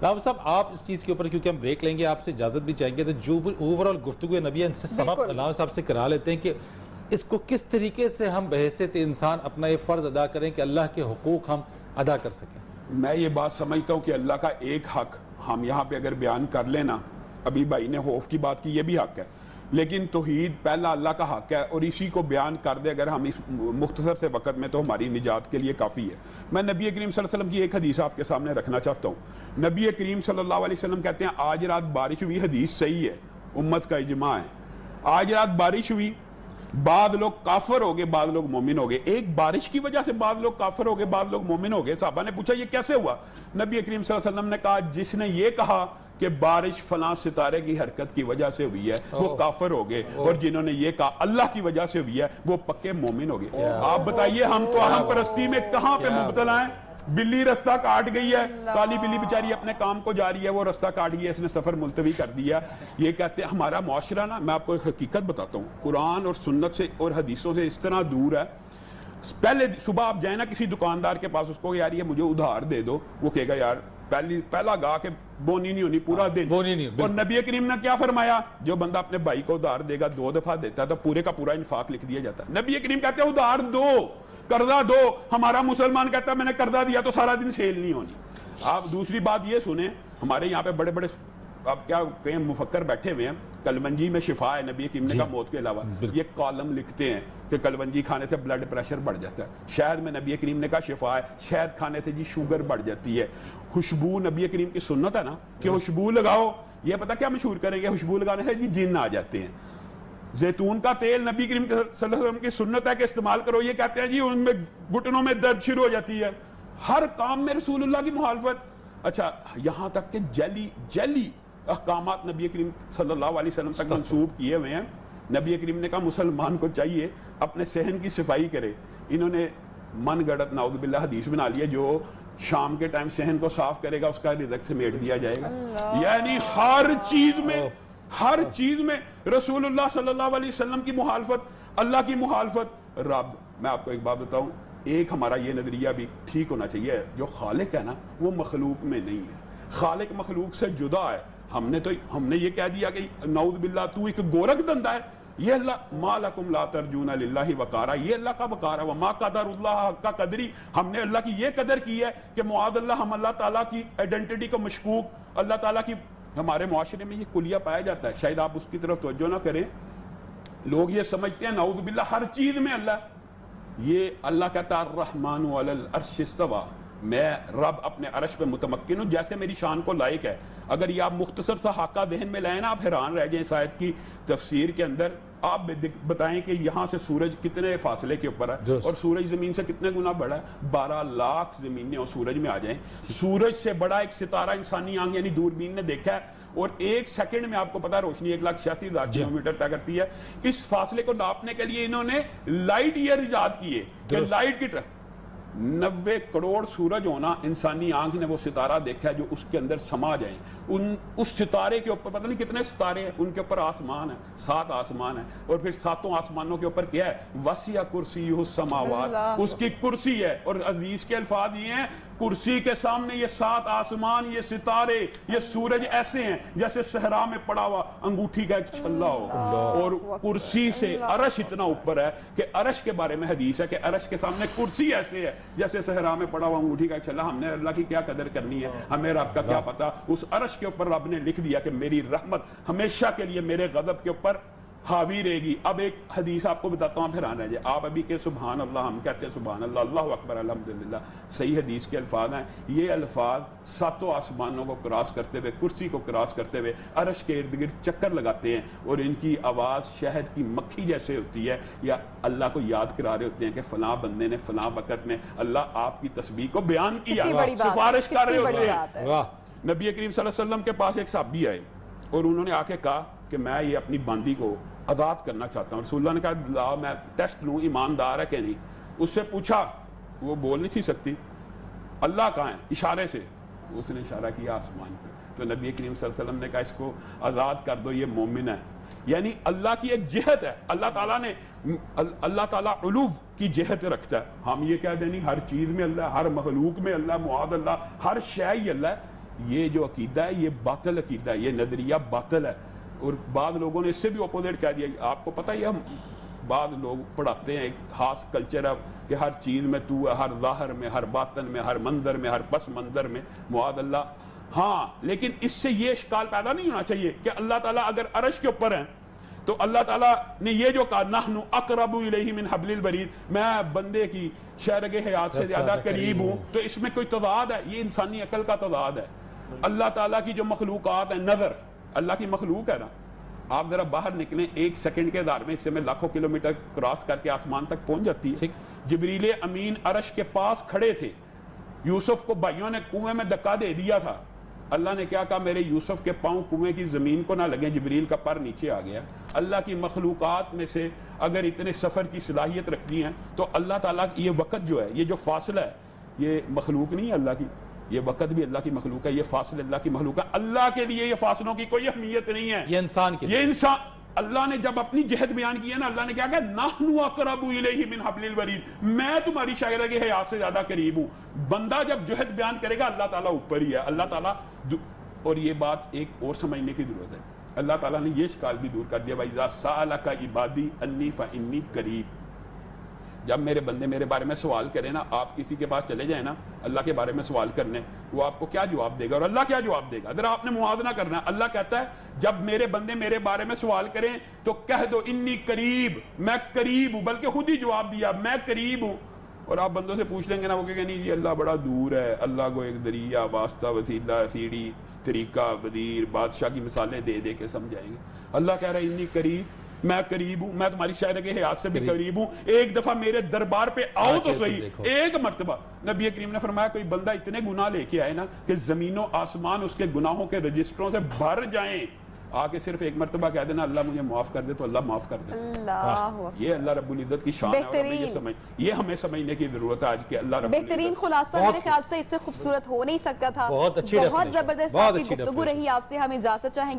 راو صاحب آپ اس چیز کے اوپر کیونکہ ہم بریک لیں گے آپ سے اجازت بھی چاہیں گے تو جو اوورآل گفتگو نبی ان سے سب علامہ صاحب سے کرا لیتے ہیں کہ اس کو کس طریقے سے ہم بحیثیت انسان اپنا یہ فرض ادا کریں کہ اللہ کے حقوق ہم ادا کر سکیں. میں یہ بات سمجھتا ہوں کہ اللہ کا ایک حق ہم یہاں پہ اگر بیان کر لینا, ابھی بھائی نے خوف کی بات کی, یہ بھی حق ہے, لیکن توحید پہلا اللہ کا حق ہے اور اسی کو بیان کر دے اگر ہم اس مختصر سے وقت میں تو ہماری نجات کے لیے کافی ہے. میں نبی کریم صلی اللہ علیہ وسلم کی ایک حدیث آپ کے سامنے رکھنا چاہتا ہوں. نبی کریم صلی اللہ علیہ وسلم کہتے ہیں آج رات بارش ہوئی, حدیث صحیح ہے, امت کا اجماع ہے, آج رات بارش ہوئی, بعض لوگ کافر ہو گئے, بعض لوگ مومن ہو گئے. ایک بارش کی وجہ سے بعض لوگ کافر ہو گئے, بعض لوگ مومن ہو گئے. صحابہ نے پوچھا یہ کیسے ہوا؟ نبی کریم صلی اللہ علیہ وسلم نے کہا جس نے یہ کہا کہ بارش فلاں ستارے کی حرکت کی وجہ سے ہوئی ہے وہ کافر ہو گئے, اور جنہوں نے یہ کہا اللہ کی وجہ سے ہوئی ہے وہ پکے مومن ہو گئے. آپ بتائیے ہم تو اہم پرستی میں کہاں پہ مبتلا ہیں؟ بلی رستہ کاٹ گئی ہے, کالی بلی بیچاری اپنے کام کو جا رہی ہے, وہ رستہ کاٹ گئی ہے, اس نے سفر ملتوی کر دیا. یہ کہتے ہیں ہمارا معاشرہ نا, میں آپ کو ایک حقیقت بتاتا ہوں, قرآن اور سنت سے اور حدیثوں سے اس طرح دور ہے. پہلے صبح آپ جائیں نا کسی دکاندار کے پاس, اس کو یار یہ مجھے ادھار دے دو, وہ کہے گا یار پہلا گاہ کے بونی نہیں ہونی پورا دن. اور نبی کریم نے کیا فرمایا؟ جو بندہ اپنے بھائی کو ادھار دے گا 2 دفعہ دیتا ہے تو پورے کا پورا انفاق لکھ دیا جاتا ہے. نبی کریم کہتے ہیں ادھار دو, قرضہ دو. ہمارا مسلمان کہتا ہے میں نے قرضہ دیا تو سارا دن سیل نہیں ہونی. آپ دوسری بات یہ سنیں, ہمارے یہاں پہ بڑے بڑے آپ کیا کہیں مفکر بیٹھے ہوئے ہیں, کلونجی میں شفا ہے, نبی کریم نے کہا موت کے علاوہ, یہ کالم لکھتے ہیں کہ کلونجی کھانے سے بلڈ پریشر بڑھ جاتا ہے. شہد میں نبی کریم نے کہا شفا ہے, شہد کھانے سے جی شوگر بڑھ جاتی ہے. خوشبو نبی کریم کی سنت ہے نا کہ خوشبو لگاؤ, یہ پتہ کیا مشہور کریں گے, خوشبو لگانے سے جی جن آ جاتے ہیں. زیتون کا تیل نبی کریم صلی اللہ علیہ وسلم کی سنت ہے کہ استعمال کرو, یہ کہتے ہیں جی ان میں گھٹنوں میں درد شروع ہو جاتی ہے. ہر کام میں رسول اللہ کی مخالفت. اچھا یہاں تک کہ جیلی احکامات نبی کریم صلی اللہ علیہ وسلم تک منسوب کیے ہوئے ہیں. نبی کریم نے کہا مسلمان کو چاہیے اپنے صحن کی صفائی کرے. انہوں نے من گڑت نعوذ باللہ حدیث بنا لیا, جو شام کے ٹائم صحن کو صاف کرے گا اس کا رزق سمیٹ دیا جائے گا. یعنی ہر چیز میں رسول اللہ صلی اللہ علیہ وسلم کی مخالفت, اللہ کی مخالفت. رب, میں آپ کو ایک بات بتاؤں, ایک ہمارا یہ نظریہ بھی ٹھیک ہونا چاہیے, جو خالق ہے نا وہ مخلوق میں نہیں ہے, خالق مخلوق سے جدا ہے. ہم نے یہ کہہ دیا کہ نعوذ باللہ تو ایک گورکھ دندہ ہے. یہ اللہ ما لکم لا ترجون للہ وقارا, یہ اللہ کا وقار ہے. وما قدر اللہ حق قدری, ہم نے اللہ کی یہ قدر کی ہے کہ معاذ اللہ ہم اللہ تعالیٰ کی آئیڈینٹی کو مشکوک, اللہ تعالیٰ کی, ہمارے معاشرے میں یہ کلیہ پایا جاتا ہے, شاید آپ اس کی طرف توجہ نہ کریں. لوگ یہ سمجھتے ہیں نعوذ باللہ ہر چیز میں اللہ. یہ اللہ کہتا ہے الرحمن علی العرش استوى, میں رب اپنے عرش پہ متمکن ہوں جیسے میری شان کو لائق ہے. اگر یہ آپ مختصر سا خاکہ ذہن میں لائیں نا, آپ حیران رہ جائیں. اس آیت کی تفسیر کے اندر آپ بتائیں کہ یہاں سے سورج کتنے فاصلے کے اوپر ہے اور سورج زمین سے کتنے گنا بڑا ہے. 12 لاکھ زمینیں اور سورج میں آ جائیں. سورج سے بڑا ایک ستارہ انسانی آنکھ یعنی دوربین نے دیکھا ہے, اور 1 سیکنڈ میں آپ کو پتا روشنی 1,86,000 کلومیٹر طے کرتی ہے. اس فاصلے کو ناپنے کے لیے انہوں نے لائٹ ایئر ایجاد کیے کہ لائٹ کی 90 کروڑ سورج ہونا, انسانی آنکھ نے وہ ستارہ دیکھا ہے جو اس کے اندر سما جائیں. اس ستارے کے اوپر پتہ نہیں کتنے ستارے ہیں, ان کے اوپر آسمان ہے, 7 آسمان ہیں, اور پھر 7 آسمانوں کے اوپر کیا ہے, وسیع کرسیہ السماوات, اس کی کرسی ہے. اور حدیث کے الفاظ یہ ہیں کرسی کے سامنے یہ 7 آسمان, یہ ستارے, یہ سورج ایسے ہیں جیسے صحرا میں پڑا ہوا انگوٹھی کا ایک چھلا ہو. اور کرسی سے عرش اتنا اوپر ہے کہ عرش کے بارے میں حدیث ہے کہ عرش کے سامنے کرسی ایسے ہے جیسے صحرا میں پڑا ہوا انگوٹھی کا ایک چھلا. ہم نے اللہ کی کیا قدر کرنی ہے, ہمیں رب کا کیا پتا. اس عرش کے اوپر رب نے لکھ دیا کہ میری رحمت ہمیشہ کے لیے میرے غضب کے اوپر حاوی رہے گی. اب ایک حدیث آپ کو بتاتا ہوں, پھر آنا جائے. آپ ابھی کہ سبحان اللہ, ہم کہتے ہیں سبحان اللہ, اللہ اکبر, الحمدللہ. صحیح حدیث کے الفاظ ہیں, یہ الفاظ 7 آسمانوں کو کراس کرتے ہوئے, کرسی کو کراس کرتے ہوئے عرش کے ارد گرد چکر لگاتے ہیں, اور ان کی آواز شہد کی مکھی جیسے ہوتی ہے, یا اللہ کو یاد کرا رہے ہوتے ہیں کہ فلاں بندے نے فلاں وقت میں اللہ آپ کی تسبیح کو بیان کیا, سفارش کر رہے ہوتے ہیں. نبی کریم صلی اللہ علیہ وسلم کے پاس ایک صحابی آئے اور انہوں نے آ کے کہا کہ میں یہ اپنی باندی کو آزاد کرنا چاہتا ہوں. رسول اللہ نے کہا لا, میں ٹیسٹ لوں ایماندار ہے کہ نہیں. اس سے پوچھا, وہ بول نہیں تھی سکتی, اللہ کہاں ہے, اشارے سے اس نے اشارہ کیا آسمان پہ. تو نبی کریم صلی اللہ علیہ وسلم نے کہا اس کو آزاد کر دو, یہ مومن ہے. یعنی اللہ کی ایک جہت ہے, اللہ تعالیٰ نے, اللہ تعالیٰ علو کی جہت رکھتا ہے. ہم یہ کہہ دیں نہیں ہر چیز میں اللہ, ہر مخلوق میں اللہ, معاذ اللہ ہر شے ہی اللہ ہے. یہ جو عقیدہ ہے یہ باطل عقیدہ ہے, یہ نظریہ باطل ہے. اور بعض لوگوں نے اس سے بھی اپوزٹ کہہ دیا. آپ کو پتہ ہے ہم بعض لوگ پڑھاتے ہیں ایک خاص کلچر ہے کہ ہر چیز میں تو ہے, ہر ظاہر میں, ہر باطن میں, ہر منظر میں, ہر پس منظر میں, معاذ اللہ. ہاں لیکن اس سے یہ اشکال پیدا نہیں ہونا چاہیے کہ اللہ تعالیٰ اگر عرش کے اوپر ہیں تو اللہ تعالیٰ نے یہ جو کہا نحن اقرب الیہ من حبل الورید, میں بندے کی شہرگ حیات سے زیادہ قریب ہوں, تو اس میں کوئی تضاد ہے؟ یہ انسانی عقل کا تضاد ہے. اللہ تعالیٰ کی جو مخلوقات ہیں, نظر اللہ کی مخلوق ہے نا, آپ ذرا باہر نکلیں 1 سیکنڈ کے دار میں اس سے میں لاکھوں کلومیٹر کراس کر کے آسمان تک پہنچ جاتی ہے. جبریل امین عرش کے پاس کھڑے تھے, یوسف کو بھائیوں نے کنویں میں دھکا دے دیا تھا, اللہ نے کیا کہا میرے یوسف کے پاؤں کنویں کی زمین کو نہ لگیں, جبریل کا پر نیچے آ گیا. اللہ کی مخلوقات میں سے اگر اتنے سفر کی صلاحیت رکھتی ہیں تو اللہ تعالیٰ یہ وقت جو ہے, یہ جو فاصلہ ہے, یہ مخلوق نہیں ہے اللہ کی, یہ وقت بھی اللہ کی مخلوق ہے, یہ فاصلہ اللہ کی مخلوق ہے. اللہ کے لیے یہ فاصلوں کی کوئی اہمیت نہیں ہے, یہ انسان کے لیے. یہ انسان. اللہ نے جب اپنی جہد بیان کی ہے نا, اللہ نے کیا کہا نحن اقرب الیہ من حبل الورید, میں تمہاری شاگردہ کے حیات سے زیادہ قریب ہوں. بندہ جب جہد بیان کرے گا اللہ تعالیٰ اوپر ہی ہے, اللہ تعالیٰ. اور یہ بات ایک اور سمجھنے کی ضرورت ہے, اللہ تعالیٰ نے یہ اشکال بھی دور کر دیا, وَإِذَا سَأَلَكَ عِبَادِي أَنِّي فَإِنِّي قَرِيبٌ. جب میرے بندے میرے بارے میں سوال کریں نا, آپ کسی کے پاس چلے جائیں نا اللہ کے بارے میں سوال کرنے, وہ آپ کو کیا جواب دے گا اور اللہ کیا جواب دے گا؟ اگر آپ نے موازنہ کرنا ہے, اللہ کہتا ہے جب میرے بندے میرے بارے میں سوال کریں تو کہہ دو انی قریب, میں قریب ہوں, بلکہ خود ہی جواب دیا میں قریب ہوں. اور آپ بندوں سے پوچھ لیں گے نا, وہ کہیں نہیں جی اللہ بڑا دور ہے, اللہ کو ایک ذریعہ, واسطہ, وسیلہ, سیڑھی, طریقہ, وزیر, بادشاہ کی مثالیں دے دے کے سمجھائیں گے. اللہ کہہ رہا ہے انی قریب, میں قریب ہوں, میں تمہاری شاعر کے حیات سے بھی قریب ہوں. ایک دفعہ میرے دربار پہ آؤ تو صحیح, ایک مرتبہ. نبی کریم نے فرمایا کوئی بندہ اتنے گناہ لے کے آئے نا کہ زمین و آسمان اس کے گناہوں کے رجسٹروں سے بھر جائیں, آ کے صرف ایک مرتبہ کہہ دینا اللہ مجھے معاف کر دے تو اللہ معاف کر دے. یہ اللہ رب العزت کی شان ہے, اور یہ ہمیں سمجھنے کی ضرورت ہے آج کہ اللہ رب العزت. بہترین خلاصہ, میرے خیال سے اس سے خوبصورت ہو نہیں سکتا تھا. بہت اچھی بہت زبردست آپ کی گفتگو رہی, آپ سے ہم اجازت چاہیں گے.